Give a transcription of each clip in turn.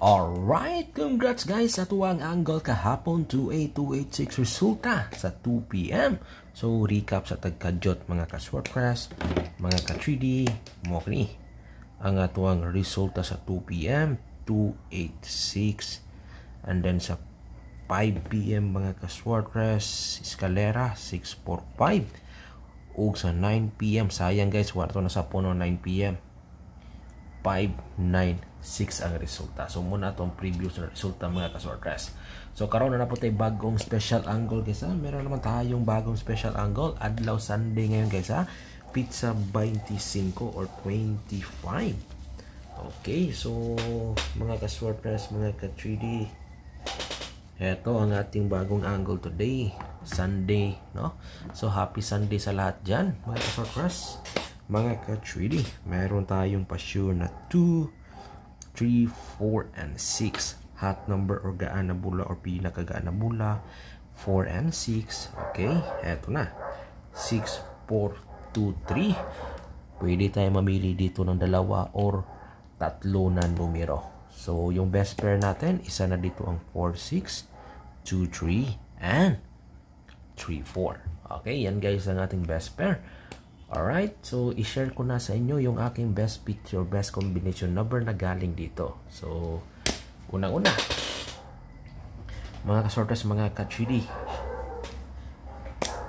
Alright, congrats guys sa tuwang angle kahapon 28286 resulta sa 2 p.m. So recap sa tagkajot mga ka-swordpress, mga ka-3D, mo kini ang atuang resulta sa 2 p.m. 286, and then sa 5 p.m. mga ka-swordpress escalera 645, ug sa 9 p.m. sayang guys warto na sa puno 9 p.m. 596 ang resulta. So muna itong preview sa resulta mga ka-swordpress. So karon na po tayo bagong special angle guys ha. Meron naman tayong bagong special angle adlaw Sunday ngayon guys ha. Pizza 25 or 25. Okay, so mga ka-swordpress, mga ka-3D, ito ang ating bagong angle today, Sunday, no? So happy Sunday sa lahat dyan mga ka-swordpress, mga ka-3D. Meron tayong pa-sure na 2, 3, 4, and 6 hot number or gaan na bula or pinakagaan na bula, 4 and 6. Okay, eto na 6, 4, 2, 3. Pwede tayo mamili dito ng dalawa or tatlo na numero. So yung best pair natin, isa na dito ang 4, 6, 2, 3, and 3, 4. Okay, yan guys ang ating best pair. Alright, so i-share ko na sa inyo yung aking best picture, best combination number na galing dito. So, unang-una, mga ka-sorters, mga ka-3D,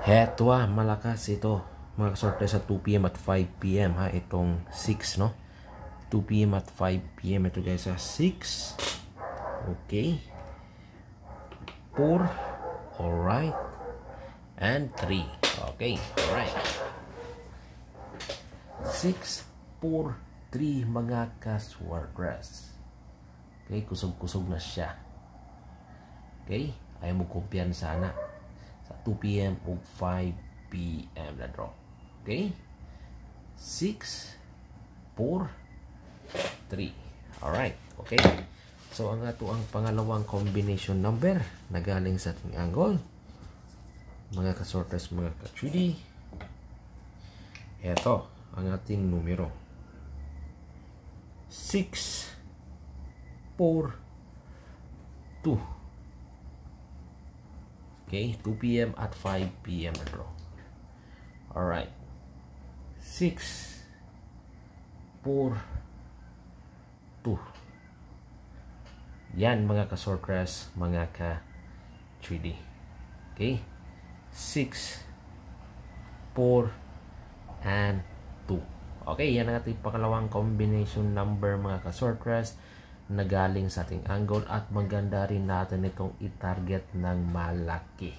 heto malakas ito, mga ka-sorters, sa 2 p.m. at 5 p.m. ha, itong 6, no? 2 p.m. at 5 p.m. ito guys sa 6. Okay. 4. Alright. And 3. Okay, alright. 6, 4, 3 mga ka-swordpress. Okay, kusog-kusog na siya. Okay, ayaw mo kumpiyan sana sa 2 p.m. o 5 p.m. na draw. Okay, 6, 4, 3. Alright, okay. So ang ato ang pangalawang combination number na galing sa ating angle, mga ka-sorters, mga ka-3D, eto ang ating numero 6, 4, 2. Okay, 2 p.m. at 5 p.m. na draw. Alright, 6, 4, 2. Yan mga ka-sortpress, mga ka-3D. Okay, 6, 4, and 2. Okay, yan ang ating pangalawang combination number mga ka-sortpress na galing sa ating angle, at maganda rin natin itong i-target ng malaki.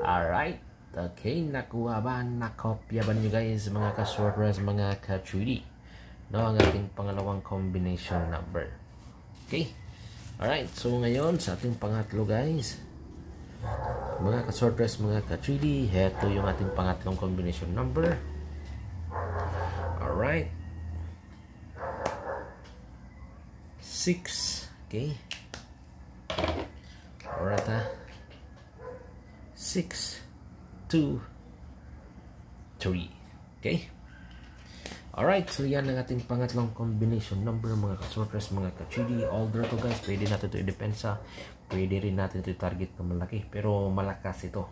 Alright, okay, nakuha ba, nakopya ba nyo guys mga ka-sortpress, mga ka-3D, no, ang ating pangalawang combination number. Okay, alright, so ngayon sa ating pangatlo guys, mga ka-sortpress, mga ka-3D, heto yung ating pangatlong combination number. Alright, 6. Okay, alright 6, 2, 3. Okay, alright, so yan ang ating pangatlong combination number mga ka-sortpress, mga ka-3D. Although to guys, pwede natin ito i-depensa, pwede rin natin ito i-target na malaki, pero malakas ito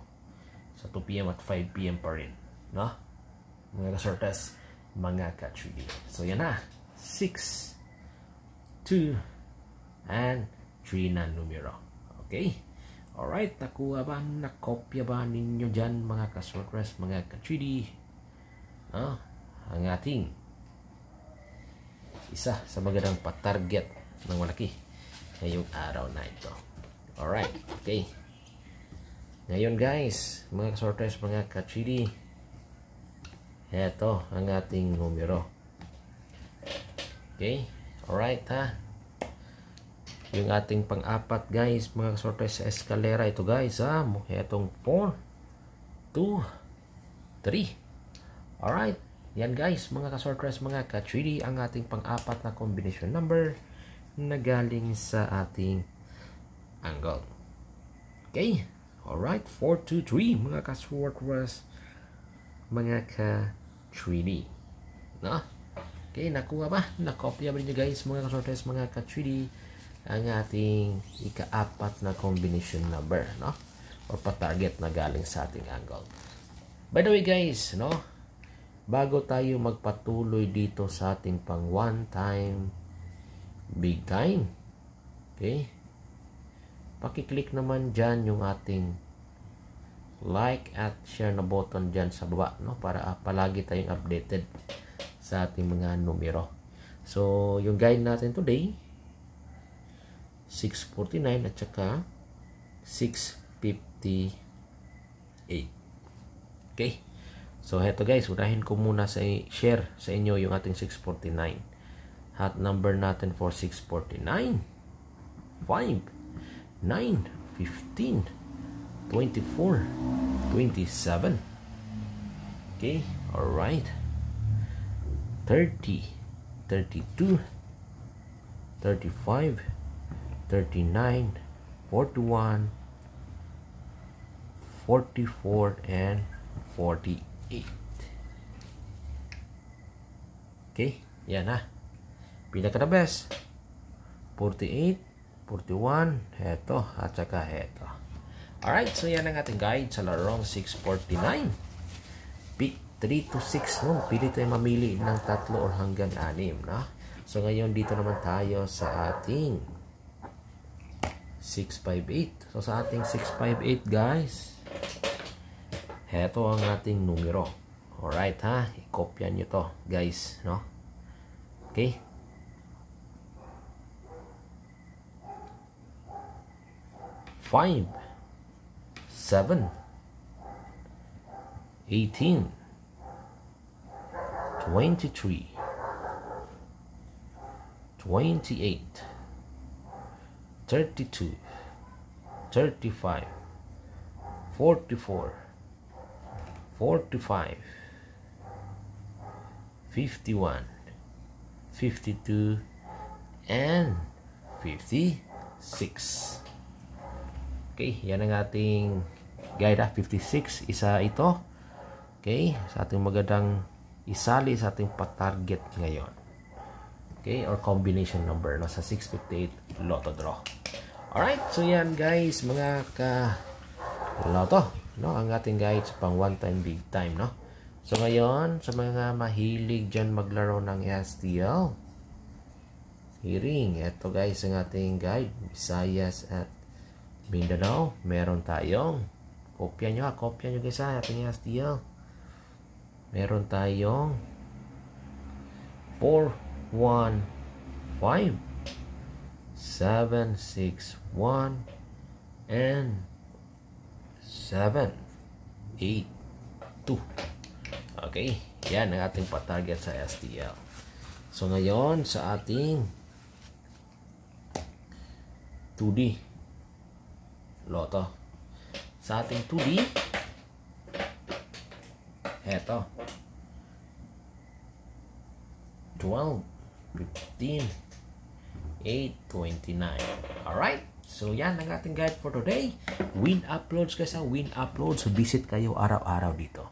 sa 2 p.m. at 5 p.m. pa rin, no, mga ka-sortpress, mga ka-3D. So yan na, 6, 2, and 3 na numero. Okay, alright, nakuha ba, nakopya ba ninyo dyan mga ka-sortpress, mga ka-3D, no, ang ating isa sa magandang patarget ng malaki ngayong araw na ito. Alright, okay, ngayon guys, mga ka-sortpress, mga ka-3D, eto ang ating numero. Okay, alright ha, yung ating pang-apat guys, mga ka-sortpress, sa escalera ito guys ha, etong 4, 2, 3. Alright, yan guys mga ka-sortpress, mga ka-3D, ang ating pang-apat na combination number na galing sa ating angle. Okay, alright, 4, 2, 3 mga ka-sortpress, mga ka-3D, no? Okay, nakuha ba? Nakopya ba niyo guys mga ka-sorters, mga ka-3D, ang ating ika-4 na combination number, no? Or pa-target na galing sa ating angle. By the way guys, no? Bago tayo magpatuloy dito sa ating pang one time, big time. Okay? Paki-click naman dyan yung ating like at share na button dyan sa baba, no? Para palagi tayong updated sa ating mga numero. So, yung guide natin today, 649 at saka 658. Okay? So, heto guys, unahin ko muna sa share sa inyo yung ating 649. Hot number natin for 649. 5, 9, 15, 24, 27. Okay? Alright. 30, 32, 35, 39, 41, 44, and 48. Okay? Yan ha. Pinaka the best. 48, 41, heto, at saka heto. Alright, so yan ang ating guide sa larong 649. Pick 3 to 6, no? Pili tayo mamili ng 3 or hanggang 6, no? So ngayon dito naman tayo sa ating 658. So sa ating 658 guys, heto ang ating numero. Alright ha, i-kopya nyo to guys, no? Okay? Five, 7, 18, 23, 28, 32, 35, 44, 45, 51, 52, and 56. Okay, yan ang ating guide. 56, isa ito. Okay, sa ating magandang isali sa ating patarget ngayon. Okay, or combination number, no, sa 658 Lotto Draw. Alright, so yan guys, mga ka-Lotto, no, ang ating guide sa pang one time, big time, no. So ngayon, sa mga mahilig dyan maglaro ng STL, hearing, ito guys ang ating guide, Visayas at Mindanao. Meron tayong, kopya nyo guys ha, ating STL. Meron tayong 4, 1, 5, 7, 6, 1, and 7, 8, 2. Okay, yan ang ating patarget sa STL. So ngayon sa ating 2D Lotto, sa ating 2D, eto 12, 15, 8, 29. Alright, so yan ang ating guide for today. Win uploads kasi, win uploads. Visit kayo araw-araw dito.